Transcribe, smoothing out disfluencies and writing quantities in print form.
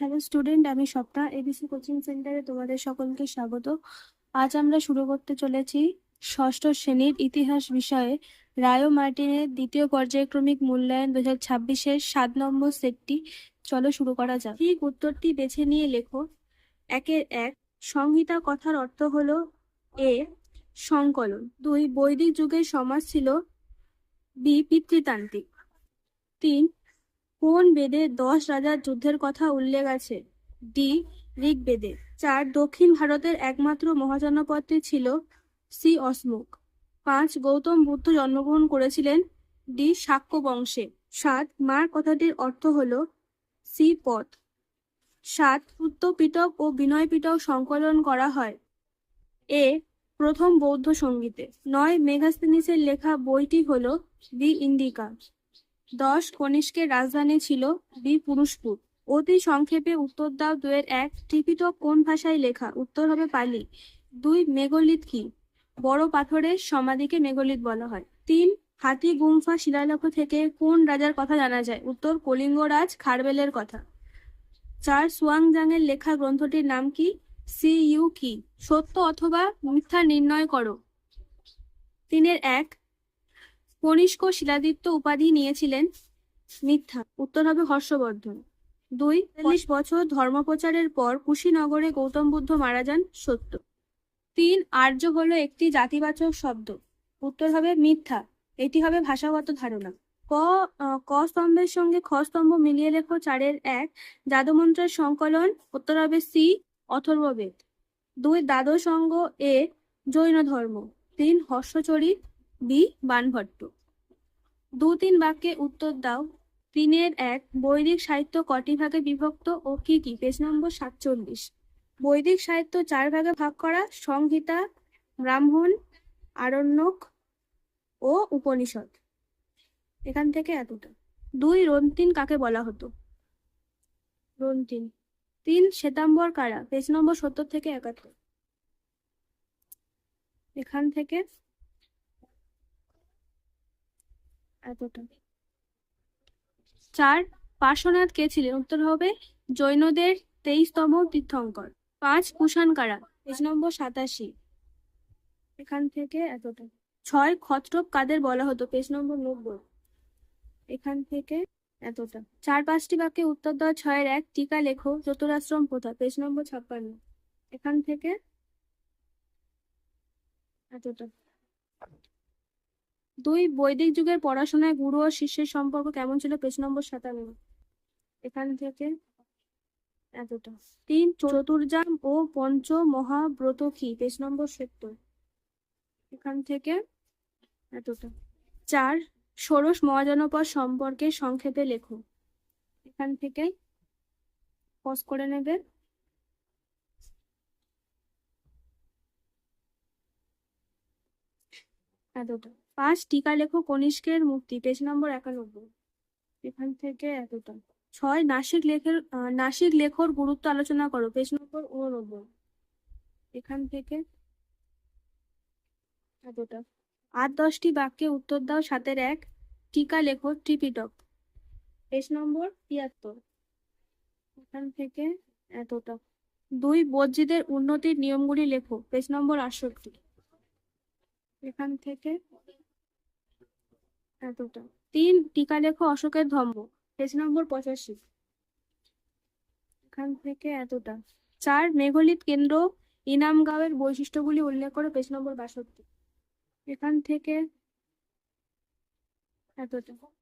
Hello student, আমি Swapna. ABC coaching সেন্টারে তোমাদের সকলকে স্বাগত। আজ আমরা শুরু করতে চলেছি ষষ্ঠ শ্রেণীর ইতিহাস বিষয়ে রায় ও মার্টিনের দ্বিতীয় পর্যায়ক্রমিক মূল্যায়ন 2026-এর 7 নম্বর সেটটি। চলো শুরু করা যাক। ঠিক উত্তরটি বেছে নিয়ে লেখো। 1-1 সংহিতা কথার অর্থ হলো এ সংকলন। 2 বৈদিক যুগের সমাজ ছিল বি পিতৃতান্ত্রিক। 3 কোন বেদে 10 রাজার যুদ্ধের কথা উল্লেখ আছে? ডি ঋগ্বেদে। 4 দক্ষিণ ভারতের একমাত্র মহাজনপদটি ছিল সি অশোক। 5 গৌতম বুদ্ধ জন্মগ্রহণ করেছিলেন ডি শাক্য বংশে। 7 মার কথাটির অর্থ হলো সি পথ। 7 সূত্র পিটক ও বিনয় পিটক সংকলন করা হয় এ প্রথম বৌদ্ধ সঙ্গীতে। 9 মেগাস্তেনিসের লেখা বইটি হলো দি ইন্ডিকা। 10 কনিষ্কের রাজধানী ছিল বি পুরুষপুর। অতি সংক্ষেপে উত্তর দাও 2-1 ত্রিপিটক কোন ভাষায় লেখা? উত্তর হবে পালি। 2 মেগলিথ কি? বড় পাথরের সমাধিকে মেগলিথ বলা হয়। 3 হাতি গুম্ফা শিলালেখ থেকে কোন রাজার কথা জানা যায়? উত্তর কলিঙ্গরাজ খারবেলের কথা। 4 সুয়াংজাং এর লেখা গ্রন্থটির নাম কি? সি ইউ কি? সত্য অথবা মিথ্যা নির্ণয় করো। 3-1 কনিষ্ক শিলাদিত্য উপাধি নিয়েছিলেন? মিথ্যা। উত্তর হবে হর্ষবর্ধন। 2 40 বছর ধর্মপ্রচারের পর কুশীনগরে গৌতম বুদ্ধ মারা যান? সত্য। 3 আর্য হলো একটি জাতিবাচক শব্দ। উত্তর হবে মিথ্যা। এটি হবে ভাষাগত ধারণা। ক স্তম্ভের সঙ্গে খ স্তম্ভ মিলিয়ে লেখো। 4-1 জাদুমন্ত্রের সংকলন। উত্তর হবে সি অথর্ববেদ। 2 দ্বাদশ অঙ্গ এ জৈন ধর্ম। 3 হর্ষচরিত বি বাণভট্ট। 2-3 বাক্যে উত্তর দাও। 3-1 বৈদিক সাহিত্য কটি ভাগে বিভক্ত ও কি কি? পেজ নম্বর 47। বৈদিক সাহিত্য 4 ভাগে ভাগ করা: সংহিতা, ব্রাহ্মণ, আরণ্যক ও উপনিষদ। এখান থেকে এতটা। 2 রন্তিন কাকে বলা হতো? রন্তিন। 3 শ্বেতাম্বর কারা? পেজ নম্বর 70 থেকে 71। এখান থেকে এতটা। 4 পার্শ্বনাথ কে ছিলেন? উত্তর হবে জৈনদের 23তম তীর্থঙ্কর। 5 কুষাণ কারা? পেজ নম্বর 87। এখান থেকে এতটা। 6 ক্ষত্রপ কাদের বলা হতো? পেজ নম্বর 90। এখান থেকে এতটা। 4-5টি বাক্যে উত্তর দাও। 6-1 টিকা লেখো। চতুরাশ্রম প্রথা। পেজ নম্বর 56। এখান থেকে এতটা। 2 বৈদিক যুগের পড়াশোনায় গুরু ও শিষ্যের সম্পর্ক কেমন ছিল? পেজ নম্বর 57। এখান থেকে এতটা। 3 চতুর্যাম ও পঞ্চ মহাব্রত কি? পেজ নম্বর 70। এখান থেকে এতটা। 4 ষোড়শ মহাজনপদ সম্পর্কে সংক্ষেপে লেখো। এখান থেকে পজ করে নেবে। এতটা। 5 টিকা লেখো কনিষ্কের মূর্তি। পেজ নম্বর 91। এখান থেকে এতটা। 6 নাসিক লেখর গুরুত্ব আলোচনা করো। পেজ নম্বর 89। এখান থেকে এতটা। 8-10টি বাক্যে উত্তর দাও। 7-1 টিকা লেখো ত্রিপিটক। পেজ নম্বর 73। এখান থেকে এতটা। 2 বজ্রীদের উন্নতির নিয়মগুলি লেখো। পেজ নম্বর 68। এখান থেকে এতটা। 3 টিকা লেখো অশোকের ধর্ম। পেজ নম্বর 85। এখান থেকে এতটা। 4 মেঘলিত কেন্দ্র ইনামগাঁওয়ের বৈশিষ্ট্যগুলি উল্লেখ করো। পেজ নম্বর 62। এখান থেকে এতটা।